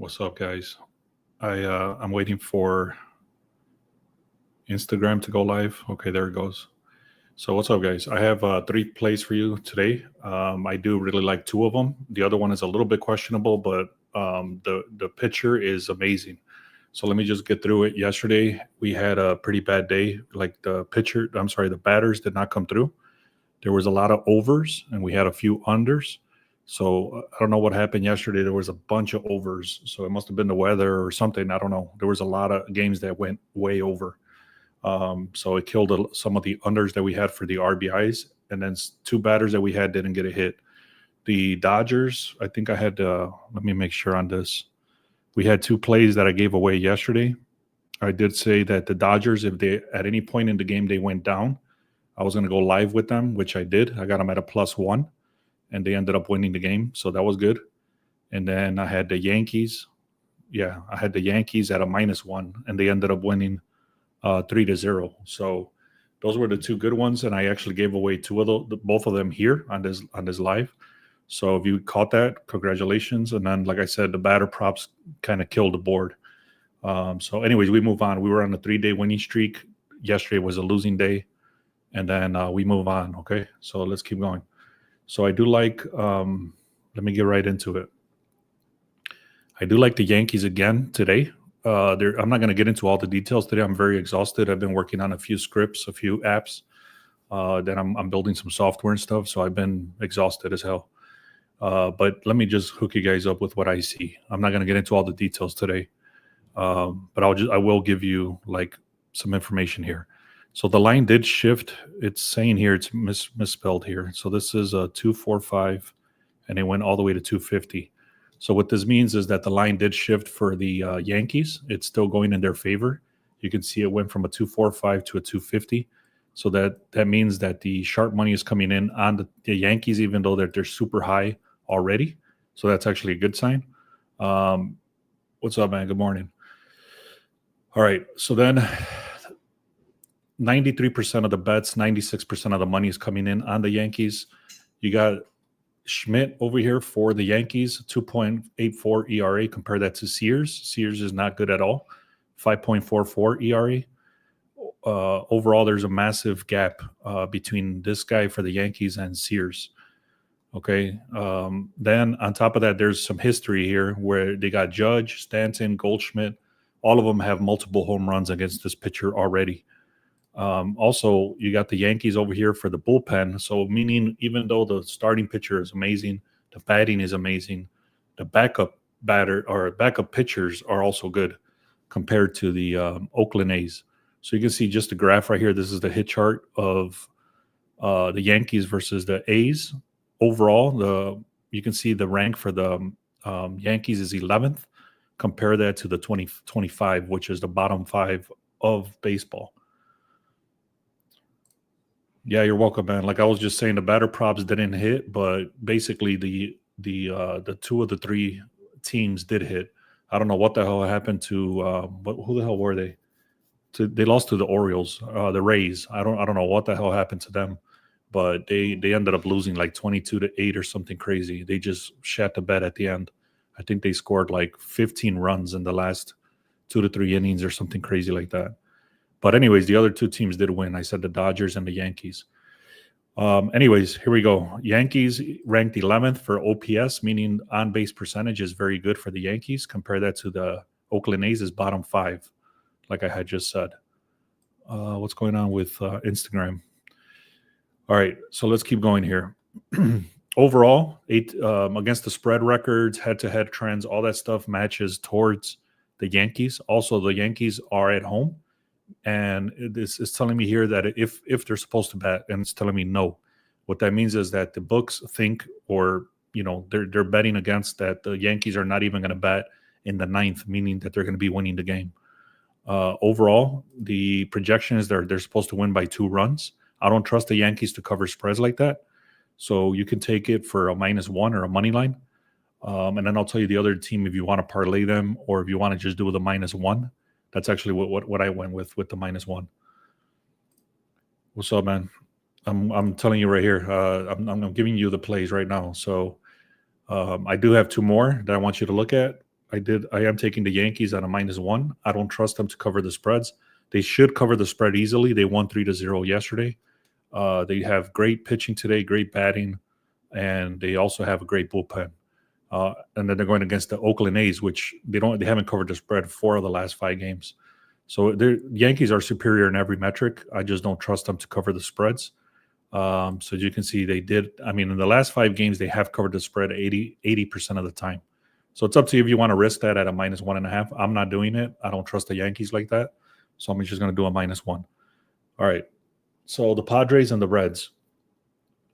What's up, guys? I'm waiting for Instagram to go live. Okay, there it goes. So what's up, guys? I have three plays for you today. I do really like two of them. The other one is a little bit questionable, but the pitcher is amazing. So let me just get through it. Yesterday we had a pretty bad day. Like the batters did not come through. There was a lot of overs, and we had a few unders. So I don't know what happened yesterday. There was a bunch of overs, so it must have been the weather or something. I don't know. There was a lot of games that went way over. So it killed some of the unders that we had for the RBIs, and then two batters that we had didn't get a hit. The Dodgers, I think I had. Let me make sure on this. We had two plays that I gave away yesterday. I did say that the Dodgers, if they at any point in the game they went down, I was going to go live with them, which I did. I got them at a +1, and they ended up winning the game, so that was good. And then I had the Yankees. Yeah, I had the Yankees at a -1, and they ended up winning 3-0. So those were the two good ones, and I actually gave away both of them here on this live. So if you caught that, congratulations. And then, like I said, the batter props kind of killed the board. So anyways, we move on. We were on a 3-day winning streak. Yesterday was a losing day. And then we move on, okay? So let's keep going. So I do like, let me get right into it. I do like the Yankees again today. I'm not going to get into all the details today. I'm very exhausted. I've been working on a few scripts, a few apps. Then I'm building some software and stuff. So I've been exhausted as hell. But let me just hook you guys up with what I see. I'm not going to get into all the details today. But I will give you like some information here. So the line did shift. It's saying here it's misspelled here. So this is a 245, and it went all the way to 250. So what this means is that the line did shift for the Yankees. It's still going in their favor. You can see it went from a 245 to a 250. So that means that the sharp money is coming in on the Yankees, even though they're super high already. So that's actually a good sign. What's up, man? Good morning. All right. So then 93% of the bets, 96% of the money is coming in on the Yankees. You got Schmidt over here for the Yankees, 2.84 ERA. Compare that to Sears. Sears is not good at all, 5.44 ERA. Overall, there's a massive gap between this guy for the Yankees and Sears. Okay. Then on top of that, there's some history here where they got Judge, Stanton, Goldschmidt. All of them have multiple home runs against this pitcher already. Also, you got the Yankees over here for the bullpen. So meaning even though the starting pitcher is amazing, the batting is amazing, the backup pitchers are also good compared to the Oakland A's. So you can see just the graph right here. This is the hit chart of the Yankees versus the A's. Overall, you can see the rank for the Yankees is 11th. Compare that to the 2025, which is the bottom 5 of baseball. Yeah, you're welcome, man. Like I was just saying, the batter props didn't hit, but basically the two of the three teams did hit. I don't know what the hell happened to who the hell were they? They lost to the Orioles, the Rays. I don't know what the hell happened to them, but they ended up losing like 22-8 or something crazy. They just shat the bed at the end. I think they scored like 15 runs in the last 2 to 3 innings or something crazy like that. But anyways, the other two teams did win. I said the Dodgers and the Yankees. Anyways, here we go. Yankees ranked 11th for OPS, meaning on-base percentage is very good for the Yankees. Compare that to the Oakland A's is bottom 5, like I had just said. What's going on with Instagram? All right, so let's keep going here. Overall, against the spread records, head-to-head trends, all that stuff matches towards the Yankees. Also, the Yankees are at home. And this is telling me here that if they're supposed to bet, and it's telling me no, what that means is that the books think, or they're betting against that the Yankees are not even going to bet in the 9th, meaning that they're going to be winning the game. Overall, the projection is they're supposed to win by 2 runs. I don't trust the Yankees to cover spreads like that, so you can take it for a -1 or a money line, and then I'll tell you the other team if you want to parlay them, or if you want to just do with a -1. That's actually what I went with the -1. What's up, man? I'm telling you right here. I'm giving you the plays right now. So I do have 2 more that I want you to look at. I am taking the Yankees on a -1. I don't trust them to cover the spreads. They should cover the spread easily. They won 3-0 yesterday. They have great pitching today, great batting, and they also have a great bullpen. And then they're going against the Oakland A's, which they haven't covered the spread 4 of the last 5 games. So the Yankees are superior in every metric. I just don't trust them to cover the spreads. So as you can see, they did. I mean, in the last 5 games, they have covered the spread 80% of the time. So it's up to you if you want to risk that at a -1.5. I'm not doing it. I don't trust the Yankees like that. So I'm just going to do a -1. All right. So the Padres and the Reds.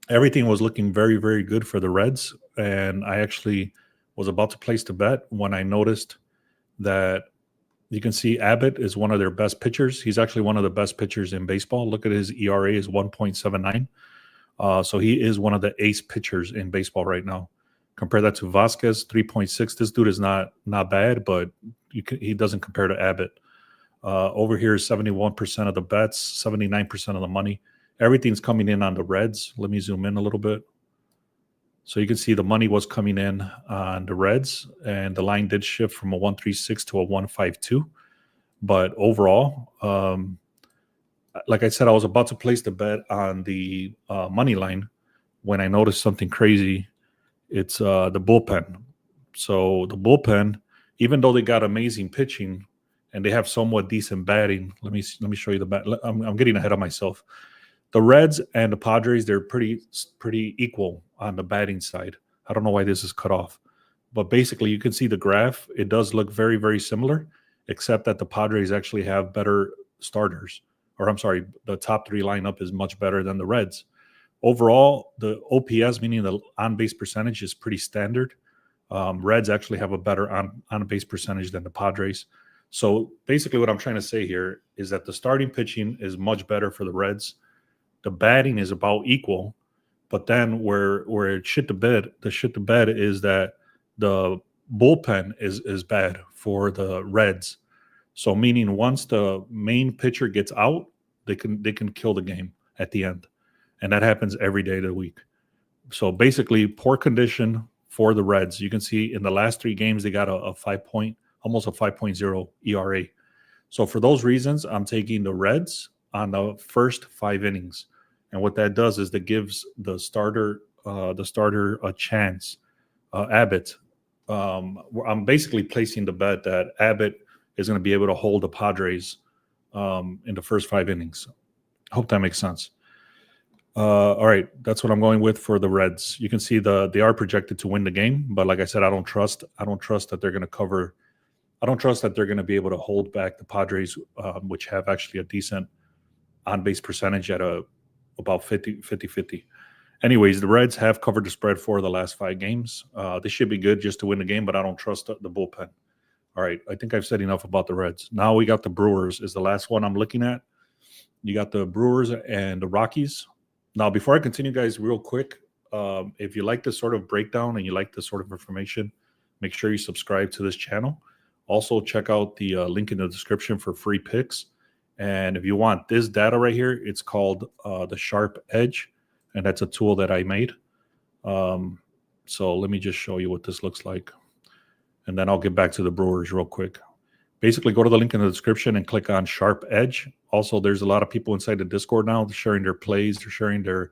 Everything was looking very, very good for the Reds. And I actually was about to place the bet when I noticed that you can see Abbott is one of their best pitchers. He's actually one of the best pitchers in baseball. Look at his ERA is 1.79. So he is one of the ace pitchers in baseball right now. Compare that to Vasquez, 3.6. This dude is not bad, but he doesn't compare to Abbott. Over here is 71% of the bets, 79% of the money. Everything's coming in on the Reds. Let me zoom in a little bit. So you can see the money was coming in on the Reds, and the line did shift from a 136 to a 152. But overall, like I said, I was about to place the bet on the money line when I noticed something crazy. It's the bullpen. So the bullpen, even though they got amazing pitching and they have somewhat decent batting, let me show you the bat. I'm getting ahead of myself. The Reds and the Padres, they're pretty equal on the batting side. I don't know why this is cut off. But basically, you can see the graph. It does look very, very similar, except that the Padres actually have better starters. Or I'm sorry, the top 3 lineup is much better than the Reds. Overall, the OPS, meaning the on-base percentage, is pretty standard. Reds actually have a better on-base percentage than the Padres. So basically what I'm trying to say here is that the starting pitching is much better for the Reds. The batting is about equal, but then where it shit the bed is that the bullpen is bad for the Reds. So meaning once the main pitcher gets out, they can kill the game at the end. And that happens every day of the week. So basically poor condition for the Reds. You can see in the last 3 games, they got almost a 5.0 ERA. So for those reasons, I'm taking the Reds on the first 5 innings. And what that does is that gives the starter a chance. Abbott. I'm basically placing the bet that Abbott is going to be able to hold the Padres in the first 5 innings. I hope that makes sense. All right, that's what I'm going with for the Reds. You can see they are projected to win the game, but like I said, I don't trust that they're going to cover. I don't trust that they're going to be able to hold back the Padres, which have actually a decent on-base percentage at about 50-50. Anyways, the Reds have covered the spread 4 of the last 5 games. They should be good just to win the game, but I don't trust the bullpen. All right, I think I've said enough about the Reds. Now we got the Brewers is the last one I'm looking at. You got the Brewers and the Rockies. Now, before I continue, guys, real quick, if you like this sort of breakdown and you like this sort of information, make sure you subscribe to this channel. Also, check out the link in the description for free picks. And if you want this data right here, it's called the Sharp Edge, and that's a tool that I made. So let me just show you what this looks like. And then I'll get back to the Brewers real quick. Basically, go to the link in the description and click on Sharp Edge. Also, there's a lot of people inside the Discord now. They're sharing their plays. They're sharing their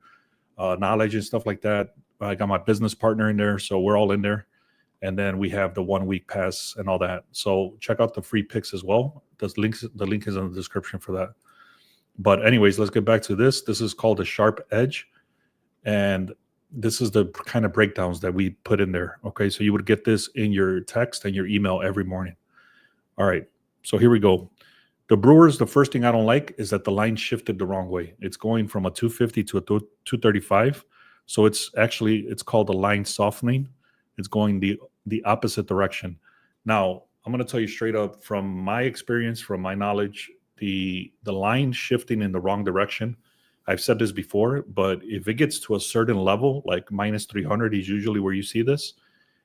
knowledge and stuff like that. I got my business partner in there, so we're all in there. And then we have the 1-week pass and all that. So check out the free picks as well. The link is in the description for that. But anyways, let's get back to this. This is called the Sharp Edge. And this is the kind of breakdowns that we put in there. Okay, so you would get this in your text and your email every morning. All right, so here we go. The Brewers, the first thing I don't like is that the line shifted the wrong way. It's going from a 250 to a 235. So it's called a line softening. It's going the opposite direction. Now, I'm going to tell you straight up from my experience, from my knowledge, the line shifting in the wrong direction. I've said this before, but if it gets to a certain level, like minus 300 is usually where you see this.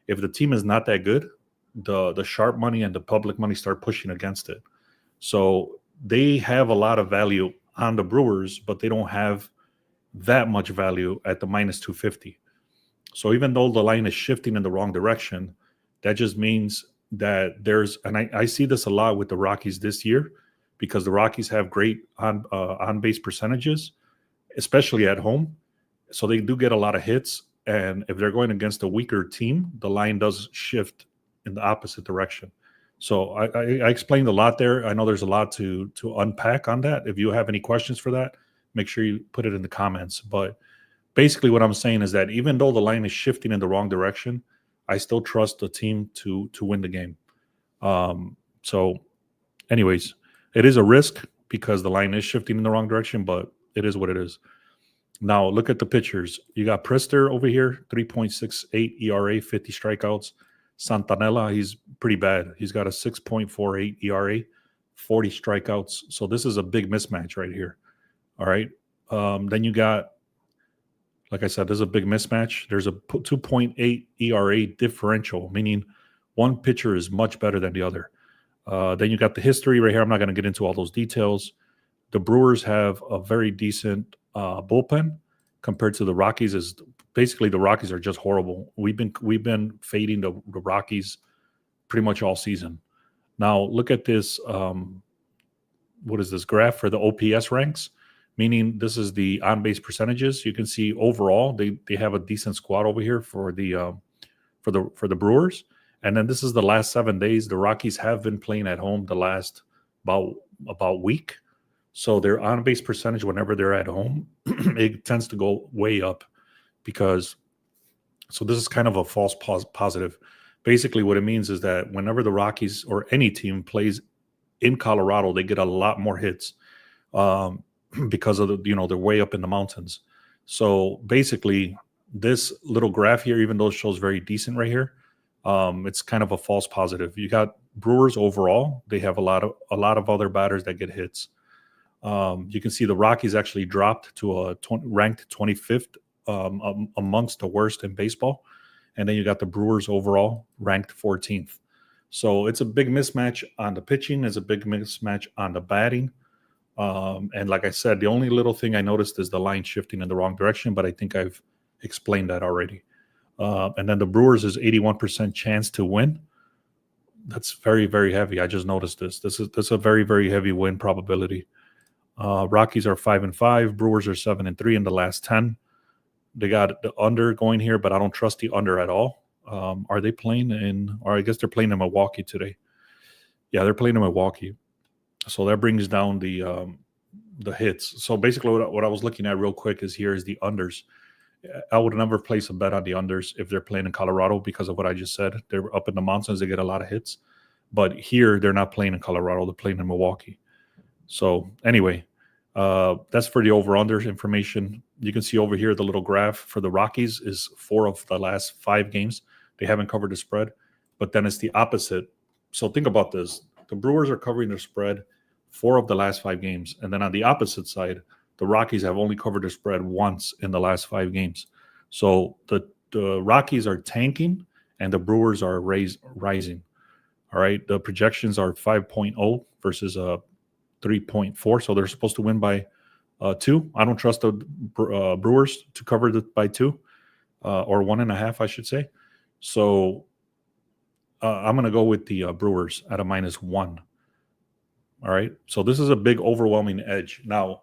If the team is not that good, the sharp money and the public money start pushing against it. So they have a lot of value on the Brewers, but they don't have that much value at the minus 250. So even though the line is shifting in the wrong direction, that just means that there's, and I see this a lot with the Rockies this year, because the Rockies have great on base percentages, especially at home. So they do get a lot of hits. And if they're going against a weaker team, the line does shift in the opposite direction. So I explained a lot there. I know there's a lot to unpack on that. If you have any questions for that, make sure you put it in the comments. But basically what I'm saying is that even though the line is shifting in the wrong direction, I still trust the team to win the game. So anyways, it is a risk because the line is shifting in the wrong direction, but it is what it is. Now look at the pitchers. You got Priester over here, 3.68 ERA, 50 strikeouts. Santanella, he's pretty bad. He's got a 6.48 ERA, 40 strikeouts. So this is a big mismatch right here. All right. Then you got, like I said, there's a big mismatch. There's a 2.8 ERA differential, meaning one pitcher is much better than the other. Then you got the history right here. I'm not going to get into all those details. The Brewers have a very decent bullpen compared to the Rockies. Is basically the Rockies are just horrible. We've been fading the Rockies pretty much all season. Now look at this. What is this graph for the OPS ranks? Meaning this is the on-base percentages. You can see overall they have a decent squad over here for the Brewers. And then this is the last 7 days. The Rockies have been playing at home the last about week. So their on-base percentage whenever they're at home, it tends to go way up because – so this is kind of a false positive. Basically what it means is that whenever the Rockies or any team plays in Colorado, they get a lot more hits because of they're way up in the mountains. So basically this little graph here, even though it shows very decent right here, it's kind of a false positive. You got Brewers overall; they have a lot of other batters that get hits. You can see the Rockies actually dropped to a ranked 25th amongst the worst in baseball, and then you got the Brewers overall ranked 14th. So it's a big mismatch on the pitching. It's a big mismatch on the batting. And like I said, the only little thing I noticed is the line shifting in the wrong direction, but I think I've explained that already. And then the Brewers is 81% chance to win. That's very, very heavy. I just noticed this. This is a very, very heavy win probability. Rockies are 5-5. Brewers are 7-3 in the last 10. They got the under going here, but I don't trust the under at all. Are they playing or I guess they're playing in Milwaukee today. Yeah, they're playing in Milwaukee. So that brings down the hits. So basically what I was looking at real quick is the unders. I would never place a bet on the unders if they're playing in Colorado because of what I just said. They're up in the mountains. They get a lot of hits. But here, they're not playing in Colorado. They're playing in Milwaukee. So anyway, that's for the over-unders information. You can see over here the little graph for the Rockies is 4 of the last 5 games. They haven't covered the spread. But then it's the opposite. So think about this. The Brewers are covering their spread 4 of the last 5 games. And then on the opposite side, the Rockies have only covered the spread once in the last 5 games. So the Rockies are tanking and the Brewers are rising. All right. The projections are 5.0 versus 3.4. So they're supposed to win by 2. I don't trust the Brewers to cover by 2 or 1.5, I should say. So I'm going to go with the Brewers at a -1. All right. So this is a big overwhelming edge. Now,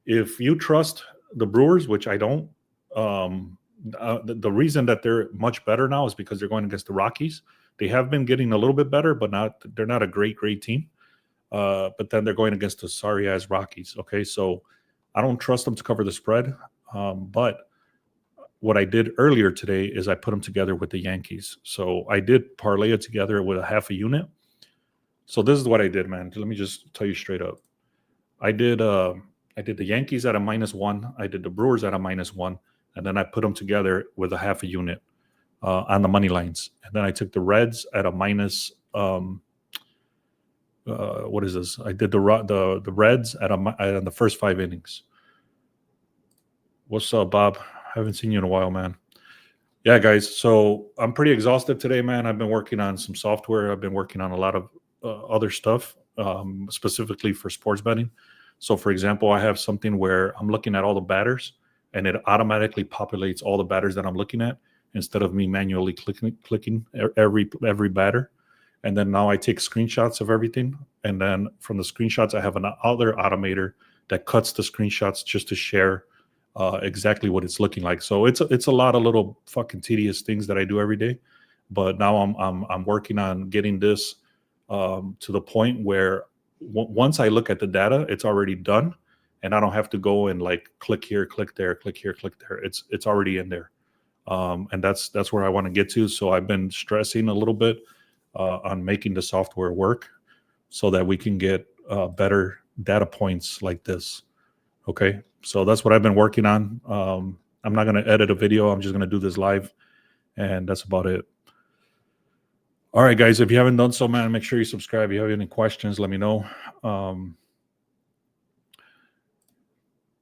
if you trust the Brewers, which I don't, the reason that they're much better now is because they're going against the Rockies. They have been getting a little bit better, but they're not a great team. But then they're going against the sorry-ass Rockies. Okay, so I don't trust them to cover the spread. But what I did earlier today is I put them together with the Yankees. So I did parlay it together with a half a unit. So this is what I did, man. Let me just tell you straight up. I did the Yankees at a -1. I did the Brewers at a -1. And then I put them together with a half a unit on the money lines. And then I took the Reds at a minus. What is this? I did the Reds at the first 5 innings. What's up, Bob? Haven't seen you in a while, man. Yeah, guys. So I'm pretty exhausted today, man. I've been working on some software. I've been working on a lot of other stuff, specifically for sports betting. So, for example, I have something where I'm looking at all the batters, and it automatically populates all the batters that I'm looking at instead of me manually clicking every batter. And then now I take screenshots of everything. And then from the screenshots, I have another automator that cuts the screenshots just to share exactly what it's looking like. So it's a lot of little fucking tedious things that I do every day. But now I'm working on getting this to the point where once I look at the data, it's already done, and I don't have to go and like click here, click there, click here, click there. It's already in there, and that's where I want to get to. So I've been stressing a little bit on making the software work so that we can get better data points like this. Okay, so that's what I've been working on. I'm not going to edit a video. I'm just going to do this live, and that's about it. All right, guys, if you haven't done so, man, make sure you subscribe. If you have any questions, let me know.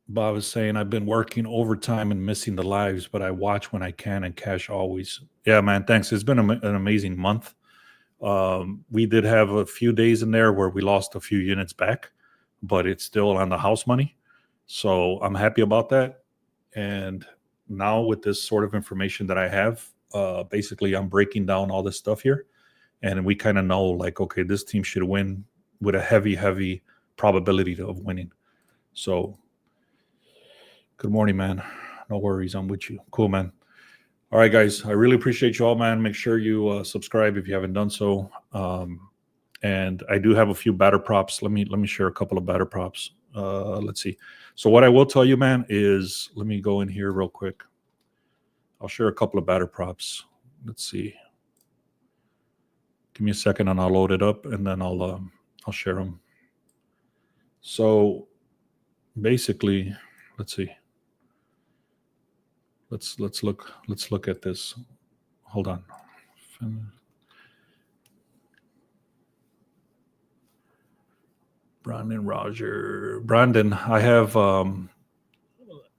Bob is saying, I've been working overtime and missing the lives, but I watch when I can and cash always. Yeah, man, thanks. It's been an amazing month. We did have a few days in there where we lost a few units back, but it's still on the house money. So I'm happy about that. And now with this sort of information that I have, basically I'm breaking down all this stuff here. And we kind of know, like, okay, this team should win with a heavy probability of winning. So, good morning, man. No worries. I'm with you. Cool, man. All right, guys. I really appreciate you all, man. Make sure you subscribe if you haven't done so. And I do have a few batter props. Let me share a couple of batter props. Let's see. So what I will tell you, man, is let me go in here real quick. I'll share a couple of batter props. Let's see. Give me a second and I'll load it up and then I'll share them. So basically, let's see. Let's look at this. Hold on. Brandon, I have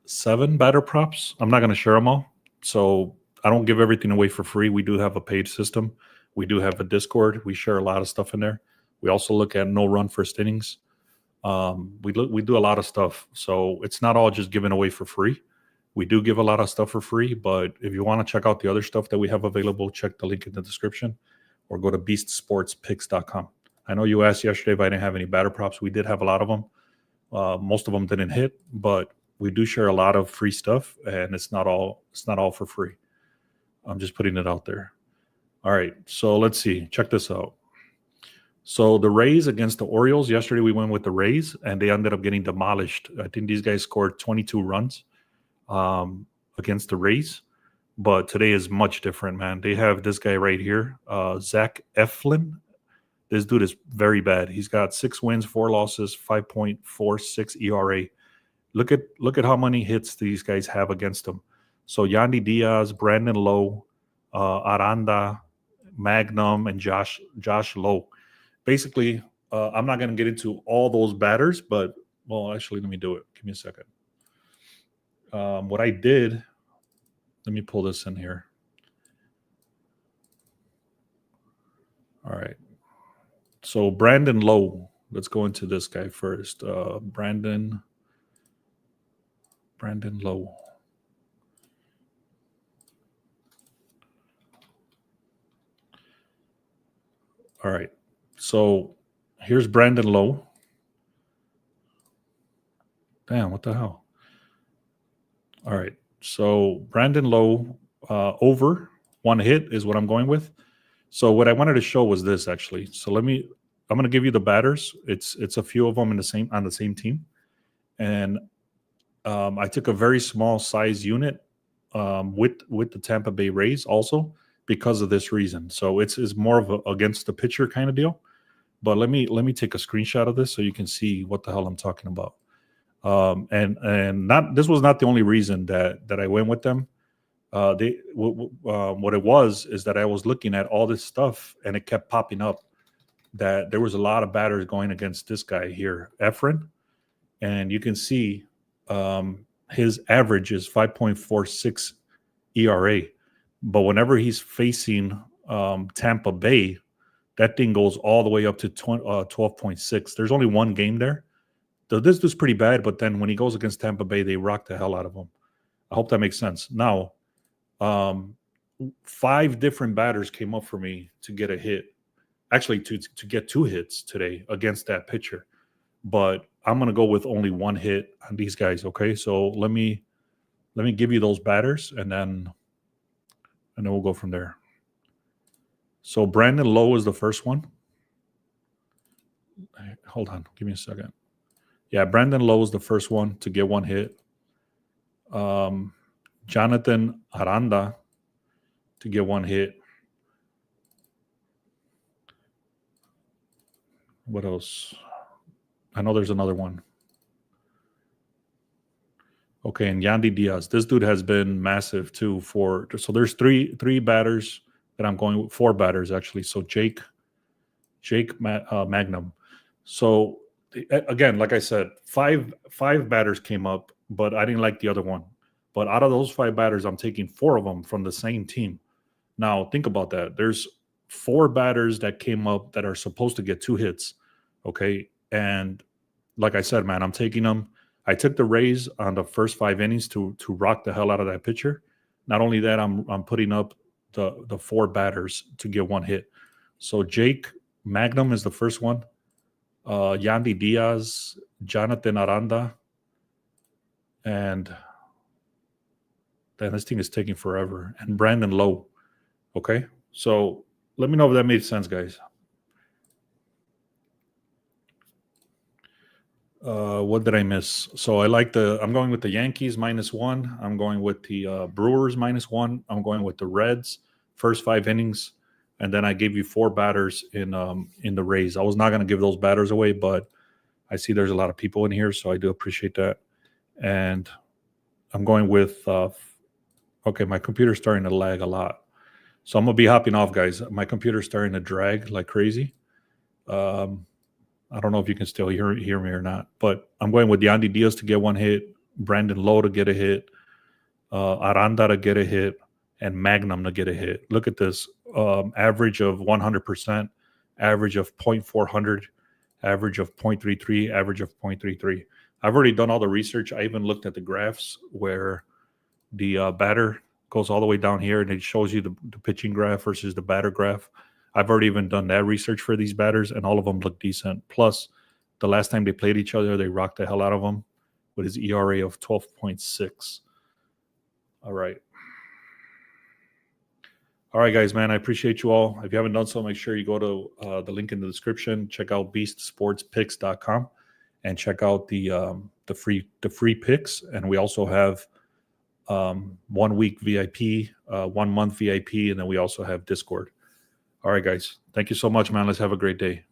7 batter props. I'm not going to share them all. So I don't give everything away for free. We do have a paid system. We do have a Discord. We share a lot of stuff in there. We also look at no run first innings. We do a lot of stuff. So it's not all just given away for free. We do give a lot of stuff for free, but if you want to check out the other stuff that we have available, check the link in the description or go to beastsportspicks.com. I know you asked yesterday if I didn't have any batter props. We did have a lot of them. Most of them didn't hit, but we do share a lot of free stuff, and it's not all for free. I'm just putting it out there. All right, so let's see. Check this out. So the Rays against the Orioles, yesterday we went with the Rays, and they ended up getting demolished. I think these guys scored 22 runs against the Rays, but today is much different, man. They have this guy right here, Zach Eflin. This dude is very bad. He's got 6 wins, 4 losses, 5.46 ERA. Look at how many hits these guys have against them. So Yandy Diaz, Brandon Lowe, Aranda, Magnum, and Josh Lowe. Basically, I'm not going to get into all those batters, but, well, actually, let me do it. Give me a second. What I did, let me pull this in here. All right. So Brandon Lowe, let's go into this guy first. Brandon Lowe. All right. So here's Brandon Lowe. Damn, what the hell? All right. So Brandon Lowe over 1 hit is what I'm going with. So what I wanted to show was this, actually. So I'm going to give you the batters. It's a few of them on the same team. And I took a very small size unit with the Tampa Bay Rays also because of this reason. So it's more of a against the pitcher kind of deal. But let me take a screenshot of this so you can see what the hell I'm talking about. This was not the only reason that I went with them. What it was is that I was looking at all this stuff and it kept popping up that there was a lot of batters going against this guy here, Efren, and you can see his average is 5.46 ERA, but whenever he's facing Tampa Bay, that thing goes all the way up to 12.6. There's only 1 game there. So this was pretty bad, but then when he goes against Tampa Bay, they rock the hell out of him. I hope that makes sense. Now, 5 different batters came up for me to get a hit actually to get 2 hits today against that pitcher. But I'm gonna go with only 1 hit on these guys. Okay, so let me give you those batters, and then we'll go from there. So Brandon Lowe is the first one. Hold on, give me a second. Yeah, Brandon Lowe is the first one to get 1 hit. Jonathan Aranda to get 1 hit. What else? I know there's another one. Okay, and Yandy Diaz. This dude has been massive too. So there's three batters that I'm going with, 4 batters actually. So Jake Magnum. So again, like I said, five batters came up, but I didn't like the other one. But out of those 5 batters, I'm taking 4 of them from the same team. Now think about that. There's 4 batters that came up that are supposed to get 2 hits. Okay, and like I said, man, I'm taking them. I took the Rays on the first 5 innings to rock the hell out of that pitcher. Not only that, I'm putting up the 4 batters to get 1 hit. So Jake Magnum is the first one. Yandy Diaz, Jonathan Aranda, and then this thing is taking forever. And Brandon Lowe. Okay, so let me know if that made sense, guys. What did I miss? So I'm going with the Yankees -1. I'm going with the Brewers -1. I'm going with the Reds first 5 innings, and then I gave you 4 batters in the Rays. I was not going to give those batters away, but I see there's a lot of people in here, so I do appreciate that. And I'm going with okay, my computer's starting to lag a lot, so I'm gonna be hopping off, guys. My computer's starting to drag like crazy. I don't know if you can still hear me or not, but I'm going with Yandy Diaz to get 1 hit, Brandon Lowe to get a hit, Aranda to get a hit, and Magnum to get a hit. Look at this. Average of 100%, average of .400, average of .33, average of .33. I've already done all the research. I even looked at the graphs where the batter goes all the way down here, and it shows you the pitching graph versus the batter graph. I've already even done that research for these batters, and all of them look decent. Plus, the last time they played each other, they rocked the hell out of them with his ERA of 12.6. All right. All right, guys, man, I appreciate you all. If you haven't done so, make sure you go to the link in the description. Check out beastsportspicks.com and check out the free picks. And we also have 1 week VIP, 1 month VIP, and then we also have Discord. All right, guys. Thank you so much, man. Let's have a great day.